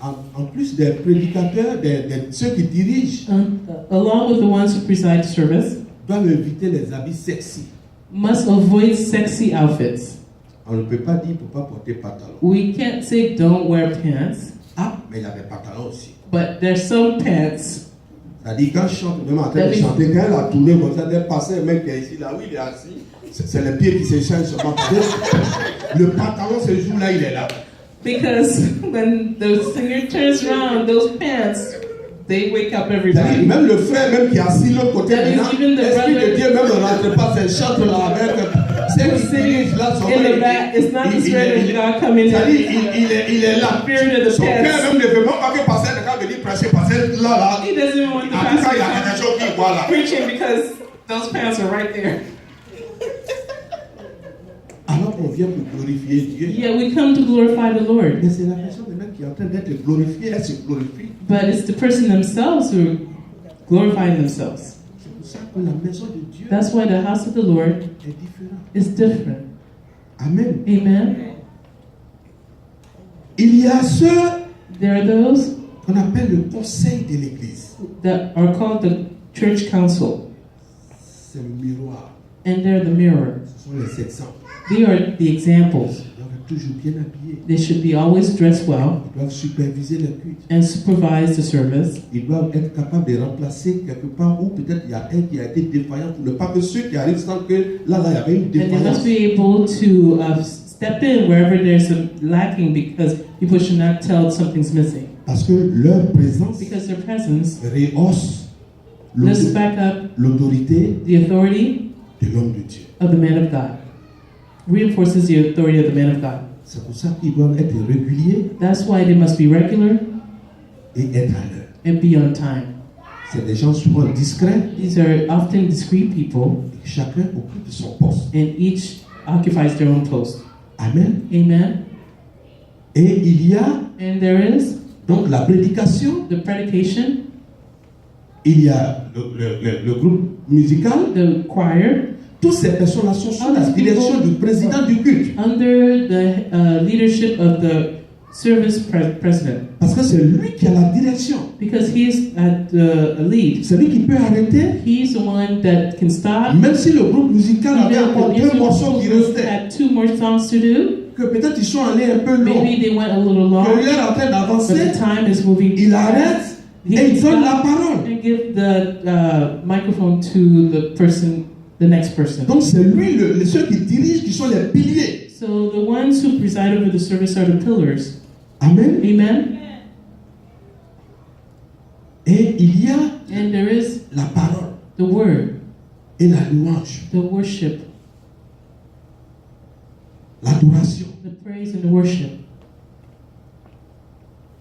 En plus des prédicateurs, ceux qui dirigent, along with the ones who preside service, doivent éviter les habits sexy. Must avoid sexy outfits. On ne peut pas dire pour pas porter pantalon. We can't say don't wear pants. Ah, mais il y a des pantalons aussi. But there's some pants. C'est-à-dire quand je chante, même en train de chanter, quand elle a tourné comme ça, elle passait un mec qui est ici, là où il est assis, c'est les pieds qui s'échangent seulement. Le pantalon ce jour-là, il est là. Because when the singer turns around, those pants, they wake up everybody. Même le frère même qui est assis de l'autre côté, even the l'Esprit brother, de Dieu même ne rentre pas, c'est chante là avec. C'est qui dirige là, son in the back, it's not the Spirit of God coming in. Il est là. Spirit of the Son père pants. même ne veut même pas que passer le temps de venir prêcher, parce que là. He doesn't even want the En tout cas, il y a pastor quelque chose qui voit là. preaching because those pants are right there. Alors qu'on vient pour glorifier Dieu. Yeah, we come to glorify the Lord. Mais c'est la personne même qui est en train d'être glorifiée, elle se glorifie. But it's the person themselves who are glorifying themselves. C'est pour ça que la maison de Dieu That's why the house of the Lord est différente. is different. Amen. Amen. Il y a ceux There are those qu'on appelle le conseil de l'église. that are called the church council, C'est le miroir. and they're the mirror. Ce sont les exemples. They are the examples. Ils doivent être toujours bien habillés. They should be always dressed well Ils doivent superviser le culte. and supervise the service. Ils doivent être capables de remplacer quelque part où peut-être il y a un qui a été défaillant pour ne pas que ceux qui arrivent sentent que là il y avait une And they défaillance. must be able to step in wherever there's a lacking, because people should not tell something's missing. Parce que leur présence Because their presence rehausse lifts back up l'autorité the authority de l'homme de Dieu. of the man of God, reinforces the authority of the man of God. C'est pour ça qu'ils doivent être réguliers That's why they must be regular et être à l'heure. and be on time. C'est des gens souvent discrets These are often discreet people, et chacun occupe son poste. and each occupies their own post. Amen. Amen. Et il y a And there is donc la prédication, the predication, il y a le groupe musical. the choir, Toutes ces personnes-là sont sous la direction du président du culte. under the leadership of the service president, Parce que c'est lui qui a la direction. because he's at the lead. C'est lui qui peut arrêter. He's the one that can stop. Même si le groupe musical avait Even encore if deux the morceaux qui group restaient, had 2 more songs to do, que peut-être ils sont allés un peu long, maybe they went a little long, que l'heure est en train but d'avancer, the time is moving. il arrête He et il can donne la stop parole. and give the microphone to the next person. Donc c'est lui, ceux qui dirigent, qui sont les piliers. So the ones who preside over the service are the pillars. Amen. Amen. Et il y a And there is la parole the word, et la louange, the worship, l'adoration. the praise and the worship.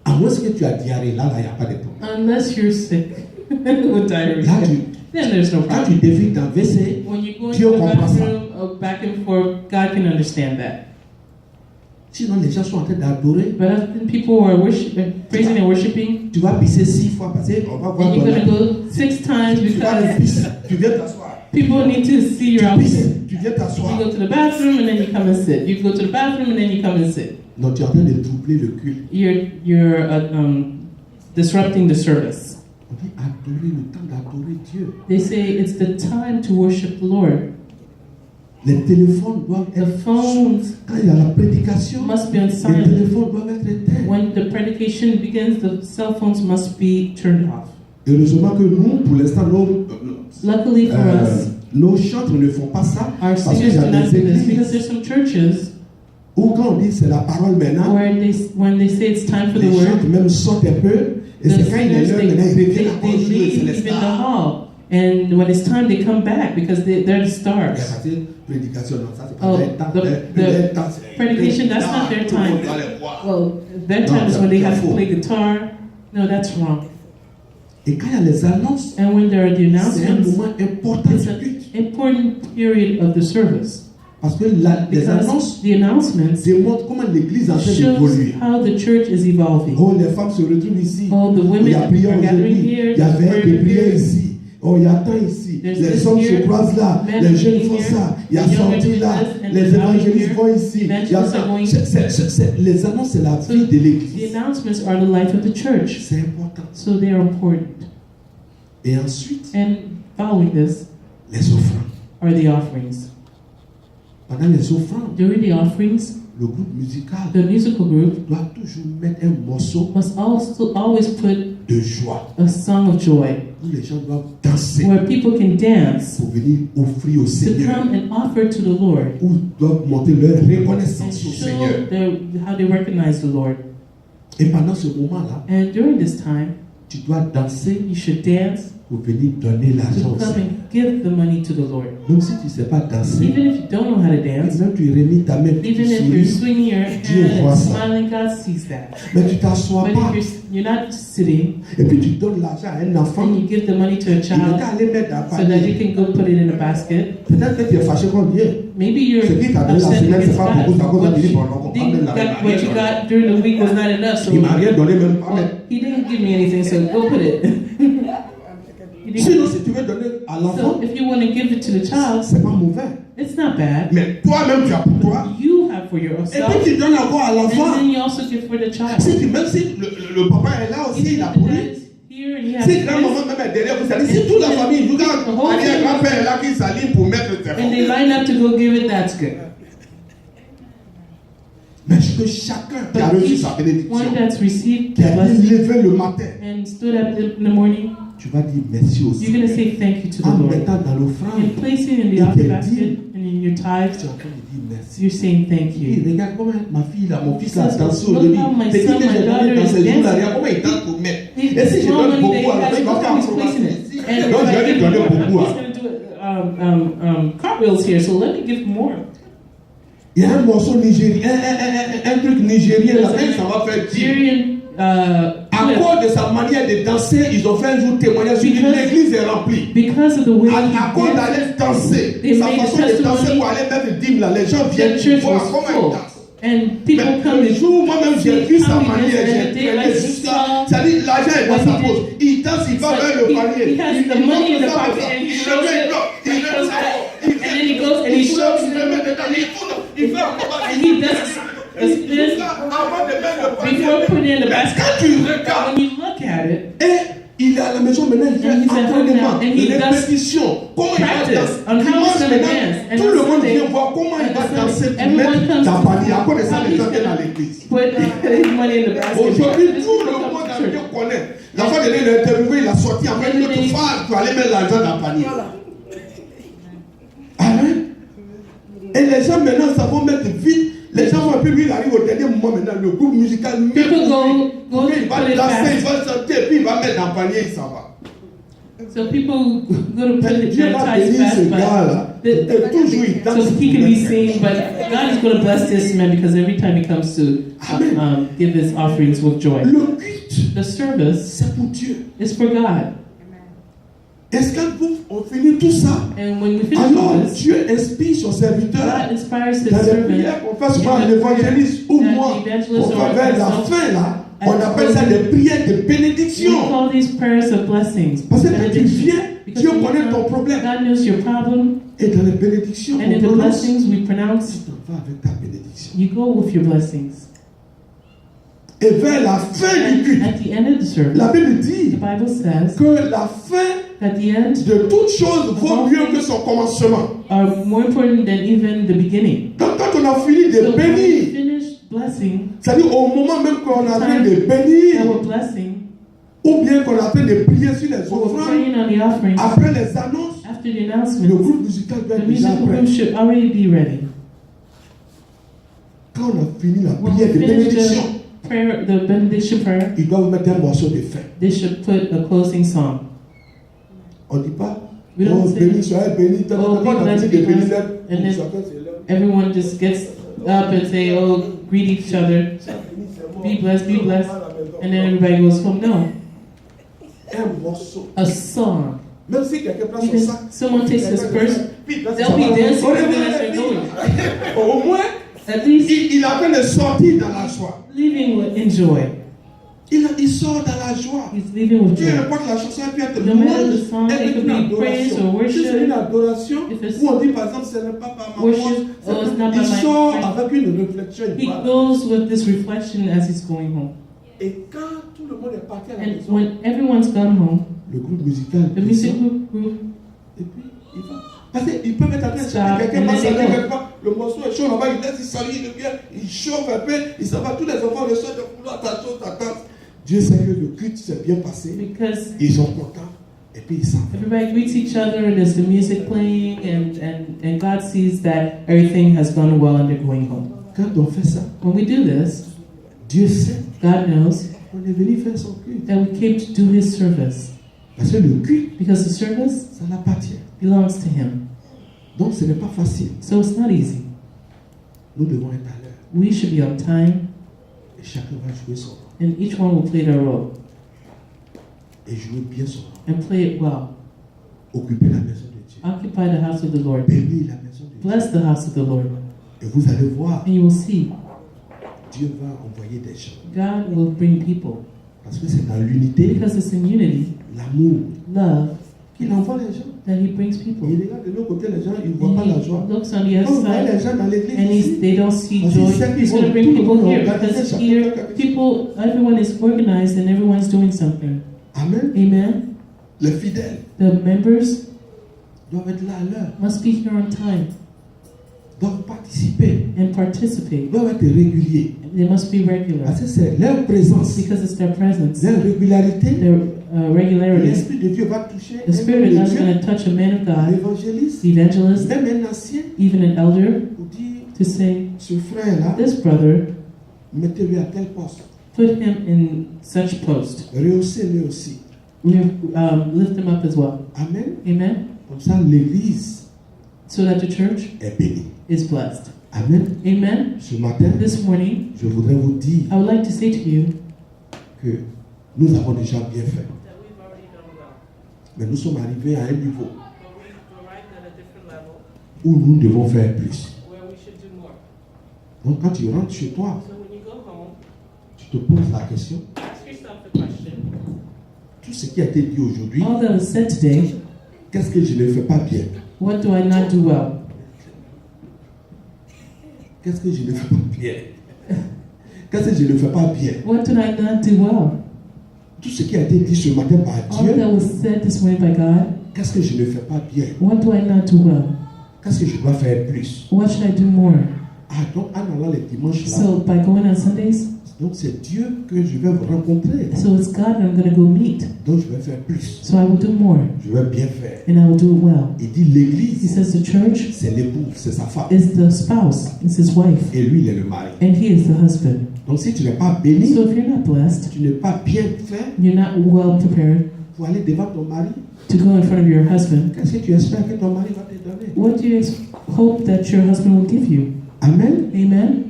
À moins que tu as diarrhée, là, il n'y a pas de problème. Unless you're sick with diarrhea, Là, then there's no quand tu problem. défiles dans le WC, When you go Dieu into the comprend ça. bathroom, back and forth, God can understand that. Sinon les gens sont en train d'adorer. But often people are praising and worshiping, Tu vas pisser 6 fois parce qu'on va voir and you're ton going to âme. go 6 times Tu vas because pisser, tu viens t'asseoir. people need to see your Tu pisses, outfit. tu viens You t'asseoir. go to the bathroom and then you come and sit. You go to the bathroom and then you come and sit. Non, tu es en train de troubler le culte. You're disrupting the service. On dit adorer, le temps d'adorer Dieu. They say it's the time to worship the Lord. Les téléphones doivent The être. phones Quand il y a la prédication, must be on les silent. téléphones doivent être éteints. When the predication begins, the cell phones must be turned off. Heureusement que nous, pour l'instant, Luckily for us, nos chantres ne font pas ça. our Parce qu'il singers y a do not des do this, because églises there's some churches où quand on dit c'est la parole maintenant, where when they say it's time for the les chantres word, même sortent un peu. Et the c'est quand il est singers l'heure, maintenant ils reviennent encore jouer, leave c'est les even the stars. hall, and when it's time they come back because they're the Il y a stars. pas de prédication, non, ça c'est pas Oh, leur temps. the Leur temps, c'est predication, that's not their tout le monde time. doit les voir. Well, their No, time is when they have that's to play guitar. No, that's wrong. Et quand il y a les annonces, And when there are the c'est un announcements, moment important it's du an culte. important period of the service, Parce que les because annonces the announcements démontrent comment l'église est en train shows d'évoluer. how the church is evolving. Oh, les femmes se retrouvent ici. Oh, the Il women y a prière are gathering aujourd'hui. here. Il y avait there's des prayer prières here. ici. Oh, il y a tant ici. There's Les this hommes here, se croisent là. men Les jeunes meeting font here, ça. Il y a the younger sorti do là. this, and Les the outing évangélistes here, vont ici. Il y a evangelists ça. are going- Les annonces, c'est la So vie de the l'église. announcements are the life of the church. C'est important. So they are important. Et ensuite, And following this les offrandes. are the offerings. Pendant les offrandes, During the offerings, le groupe musical the musical group doit toujours mettre un morceau must also always put de joie a song of joy où les gens doivent danser where people can dance pour venir offrir au to Seigneur, come and offer to the Lord où doivent montrer leur and reconnaissance au show Seigneur. how they recognize the Lord. Et pendant ce moment-là, And during this time, tu dois danser you should dance pour venir donner l'argent to au come Seigneur. and give the money to the Lord. Même si tu ne sais pas danser, Even if you don't know how to dance, même tu remis ta main, puis tu even if you're souris, swinging your Dieu hand voit and ça. smiling, God sees that. mais tu t'assois But pas. if you're not sitting Et puis tu donnes l'argent à un enfant, and you give the money to a il child n'est qu'à aller mettre dans so la that you panier. can go put it in a basket, Peut-être que tu es fâché contre Dieu. maybe you're Ce qui t'a donné la upset semaine, c'est against pas beaucoup, c'est à God. cause What de lui, you bon, donc on didn't parle de la got- what you got during the week was not enough, so Il m'a rien donné, même pas. well, he didn't give me anything, so go put it. He didn't- Sinon, si tu veux donner à l'enfant, So if you want to give it to the child, c'est pas mauvais. it's not bad. Mais toi-même, tu as pour toi. You have for Et yourself, puis tu donnes encore à and l'enfant. then you also give for the child. Si tu, même si le papa est là aussi, il a Even pour if lui. dad's here and he has Si this, grand-maman même est derrière vous, c'est-à-dire si toute la famille, vous regardez, il y a un grand-père là qui s'aligne pour mettre le and téléphone. they line up to go give it, that's good. Mais que chacun qui a But reçu each sa bénédiction, one that's received qui the a blessing levé le matin, and stood up in the morning, tu vas dire merci you're aussi. going to say thank you to the En Lord. mettant dans l'offrande, And placing in the Et offering qu'elle basket dit- and in your tithes, tu es en train de dire merci. you're saying thank Et you. regarde comment ma fille là, mon fils là, Says, danse look aujourd'hui. how my Petit son, que my j'ai donné daughter dans is ces jours-là, dancing. regarde comment il danse pour mettre. He- Et si je small donne money that beaucoup, he alors has, il va look faire how he's acrobatie placing ici. it. And Donc if je I vais lui give donner more, beaucoup. he's going to do cartwheels here, so let me give more. Il y a un morceau nigérien, un truc nigérien là, même ça va faire dire. Nigerian À clip. cause de sa manière de danser, ils ont fait un jour témoignage sur Because- l'église est remplie. Because of the way À cause he d'aller danser, They sa made façon de testimony. danser pour aller mettre dîme là, les gens the viennent church voir was comment il full. danse. And people Mais come le and jour, moi-même, j'ai vu sa how he manière, dances j'ai every day, traîné like jusqu'à. saw C'est-à-dire, l'argent est dans what sa he did. poche. Il danse, il va It's vers like le he- panier. he has the money in the pocket and he shows it. He goes out, and then he goes and he shows Il them, met dedans, il tourne, il fait acrobatie. and he does a spin Avant de mettre le panier. before putting it in the Mais basket. quand tu regardes, When you look at it, et il est à la maison maintenant, il fait And he's at home entraînement, now, and he does répétition, comment il va practice danser. on how he's Dimanche gonna maintenant, dance. And tout on le monde Sunday, vient voir comment il and va on danser Sunday, pour everyone mettre comes dans to le panier. À cause de ça, how les he's gens viennent à gonna l'église. put his money in the basket. Aujourd'hui, Because tout le people come monde to entier church. connaît. La fois de l'a interviewé, il a sorti en fait une autre phase pour aller mettre l'argent dans le panier. Amen. Et les gens maintenant, ça va mettre vite. Les gens vont un peu, lui, il arrive au dernier moment maintenant, le groupe musical met People pour lui. go Il to va put it danser, il fast. va chanter, puis il va mettre dans le panier, il s'en va. So people go to put it Dieu their va ties bénir ce fast, gars-là. but Et toujours il danse. so he can be seen. But God is going to bless this man because every time he comes to give his offerings with joy, Le culte, the service c'est pour Dieu. is for God. Est-ce qu'on finit tout ça? And when we finish Alors with this, Dieu inspire son serviteur God inspires his dans les servant. prières qu'on fait souvent in à the l'évangéliste ou prayer moi, that the evangelist on or va vers la myself, fin là, on at appelle ça closing, des prières de We bénédiction. call these prayers of blessings. Parce que quand tu Benediction. viens, Because Dieu when you connaît ton come, problème. God knows your problem, Et dans les bénédictions, and in on the prononce. blessings we pronounce, Tu t'en vas avec ta bénédiction. you go with your blessings. Et vers la fin du And culte, at the end of the service, la Bible the dit Bible says que la fin that the end de toute chose vaut mieux que son commencement. are more important than even the beginning. Donc quand on a fini de So when we bénir, finish blessing, c'est-à-dire au moment même qu'on est en train de that bénir, we're blessing, ou bien qu'on est en train de prier sur les or we're offrandes, praying on the offerings, après les annonces, after the le announcements, groupe musical doit the être déjà musical prêt. room should already be ready. Quand on a fini la When prière we de finish bénédiction, the prayer, the benediction prayer, ils doivent mettre un morceau de fin. they should put a closing song. On ne dit pas, We don't oh say, béni, soyez béni, oh, quand on a be fini de blessed, bénir, and then chacun se lève. everyone just gets up and say, oh, greet each other, be blessed, and then everybody goes home. No, Un morceau. a song. Même si quelqu'un prend son Even sac, someone takes his purse, puis là, they'll ça be va. dancing Oh, even oui, as they're oui, going. oui. Au moins, At least il est en train de sortir dans la joie. living in joy. Il est en il sort dans la joie. He's leaving with Peu joy. importe la chanson, elle peut être No matter louange, the song, elle it peut could être une be praise adoration. or Si c'est worship. une adoration, If it's où on dit par exemple, ce n'est pas par ma worship, force, oh, it's not by il my sort strength. avec une réflexion. He goes with this reflection as he's going home. Et quand tout le monde est parti à la And maison, when everyone's gone home, le groupe musical the music descend, group et puis il va. Parce qu'ils peuvent être en train de Stop, chanter, quelqu'un and va then they saluer go. quelque part, le morceau est chaud là-bas, il laisse, il salue, il revient, il chauffe un peu, il s'en va, tous les enfants reçoivent de vouloir ta chose, ta tante. Dieu sait que le culte s'est bien passé, because ils sont contents, et puis ils s'en vont. everybody greets each other and there's the music playing, and God sees that everything has gone well and they're going home. Quand on fait ça, When we do this, Dieu sait God knows qu'on est venu faire son culte. that we came to do His service Parce que le culte, because the service ça l'appartient. belongs to Him. Donc ce n'est pas facile. So it's not easy. Nous devons être à l'heure. We should be on time, Et chacun va jouer son rôle. and each one will play their role Et jouer bien son rôle. and play it well. Occuper la maison de Dieu. Occupy the house of the Lord. Bénir la maison de Dieu. Bless the house of the Lord, Et vous allez voir, and you will see Dieu va envoyer des gens. God will bring people Parce que c'est dans l'unité, because it's in unity, l'amour, love, qu'il envoie les gens. that He brings Et people. il regarde de l'autre côté, les gens, ils ne voient pas And la He joie. looks on the Quand vous other voyez les side, gens dans l'église, and ici, they don't see Parce que joy. c'est He's going to bring tout le people monde here organisé, because chacun here, fait quelque chose. people, everyone is organized and everyone's doing something. Amen. Amen. Les fidèles The members doivent être là à l'heure, must be here on time doivent participer, and participate. doivent être réguliers. They must be regular Parce que c'est leur présence, because it's their presence, leur régularité. their regularity. L'Esprit de Dieu va toucher The Spirit of God is going to touch a man of God, l'évangéliste, the evangelist, même un ancien, even an elder, pour dire, to say, ce frère-là, this brother, mettez-lui à tel poste. put him in such post. Rehaussez-le aussi. Lift him up as well. Amen. Amen. Comme ça, l'église So that the church est bénie. is blessed. Amen. Amen. Ce matin, This morning, je voudrais vous dire I would like to say to you que nous avons déjà bien fait. that we've already done well. Mais nous sommes arrivés à un niveau But we've arrived at a different level où nous devons faire plus. where we should do more. Donc, quand tu rentres chez toi, So when you go home, tu te poses la question, ask yourself the question, tout ce qui a été dit aujourd'hui, all that was said today, qu'est-ce que je ne fais pas bien? what do I not do well? Qu'est-ce que je ne fais pas bien? Qu'est-ce que je ne fais pas bien? What did I not do well? Tout ce qui a été dit ce matin par All Dieu, that was said this morning by God, qu'est-ce que je ne fais pas bien? what do I not do well? Qu'est-ce que je dois faire plus? What should I do more? Ah, donc en allant les dimanches là, So by going on Sundays, donc c'est Dieu que je vais vous rencontrer. so it's God that I'm going to go meet. Donc je vais faire plus. So I will do more, Je vais bien faire. and I will do it well. Il dit He l'église, says the church c'est l'époux, c'est sa femme. is the spouse, it's his wife, Et lui, il est le mari. and he is the husband. Donc si tu n'es pas béni, So if you're not blessed, tu n'es pas bien fait you're not well prepared pour aller devant ton mari, to go in front of your husband, qu'est-ce que tu espères que ton mari va te donner? what do you hope that your husband will give you? Amen. Amen?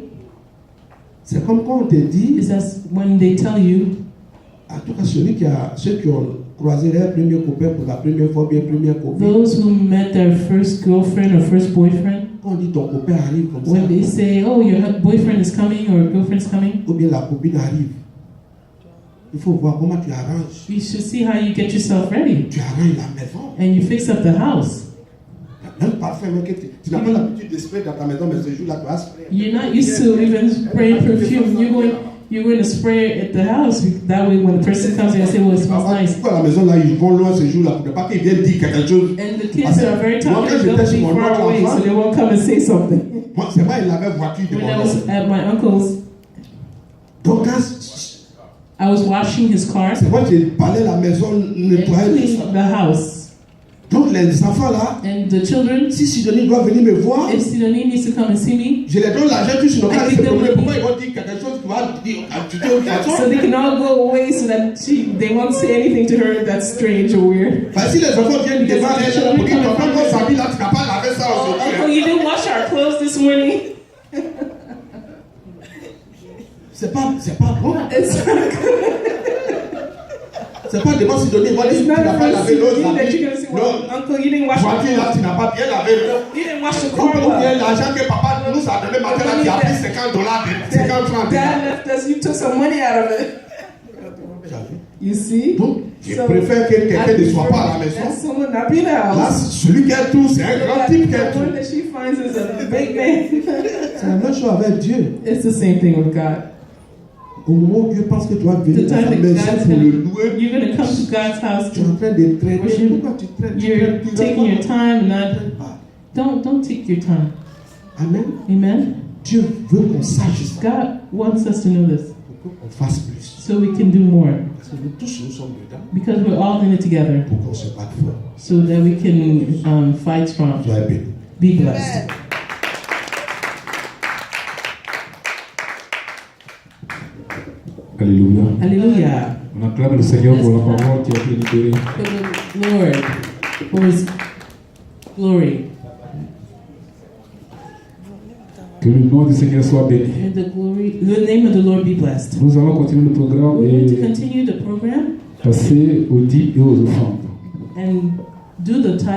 C'est comme quand on te dit, Is that when they tell you, en tout cas ceux qui ont croisé leur premier copain pour la première fois, bien première copine, those who met their first girlfriend or first boyfriend, quand on dit ton copain arrive comme when ça, they say, oh, your boyfriend is coming or girlfriend is coming, ou bien la copine arrive, il faut voir comment tu arranges. you should see how you get yourself ready Tu arranges la maison. and you fix up the house. Même parfum, même que tu n'as pas l'habitude de sprayer dans ta maison, mais ce jour-là, tu vas sprayer. You're not used to even spraying perfume. You're going to spray it at the house. That way, when the person comes in and say, "Well, it smells nice," Pourquoi à la maison là, ils vont loin ce jour-là pour ne pas qu'ils viennent dire quelque chose. and the kids are very Moi, quand talkative, j'étais they'll chez be mon far oncle away, enfant, so they won't come and say something. moi, c'est moi, il avait voiture de When mon I oncle. was at my uncle's, Donc, quand I was washing his car c'est moi qui parlais la maison, and nettoyais tout cleaning ça. the house. Donc, les enfants là, And the children, si Sidonie doit venir me voir, if Sidonie needs to come and see me, je les donne l'argent, tu n'as pas I give them money. pourquoi ils vont dire quelque chose qui va dire, tu te so they can all go away, so that they won't say anything to her that's strange or weird. Parce que si les enfants viennent devant elle, là, pour dire, ton frère, mon habit là, tu n'as pas lavé ça Oh, aujourd'hui. Uncle, you didn't wash our clothes this morning. C'est pas bon. It's not good. C'est pas devant Sidonie, ils vont dire, It's tu not n'as pas a lavé l'autre thing that you're habit. going to say, well, Uncle, you didn't wash Voiture the là, tu n'as pas bien lavé. You didn't wash the Ou car bien well. l'argent que papa nous a donné matin là, qui a pris $50, 50 francs. Dad left us, you took some money out of it. You see? Donc, je So, préfère que quelqu'un ne soit pas à la that maison. someone not be in the Là, house. celui qu'elle trouve, c'est un grand type qu'elle The one trouve. that she finds is a big man. C'est la même chose avec Dieu. It's the same thing with God. Au moment où Dieu pense que tu vas The venir dans time sa that maison God's pour le gonna, louer, you're going to come to God's house. tu es en train de traîner. Worship. Pourquoi tu traînes? You're Tu taking your time and not. pas. Don't take your time. Amen. Amen. Dieu veut qu'on sache ça. God wants us to know this Pour qu'on fasse plus. so we can do more Parce que nous tous, nous sommes dedans. because we're all in it together Pour qu'on se batte fort. so that we can fight strong. Soyez bénis. Be blessed. Alléluia. Hallelujah. On acclame le Seigneur pour la parole qui a été libérée. For the Lord, for His glory. Que le nom du Seigneur soit béni. And the name of the Lord be blessed. Nous allons continuer le programme We're going to et continue the program passer aux dîmes et aux offrandes. and do the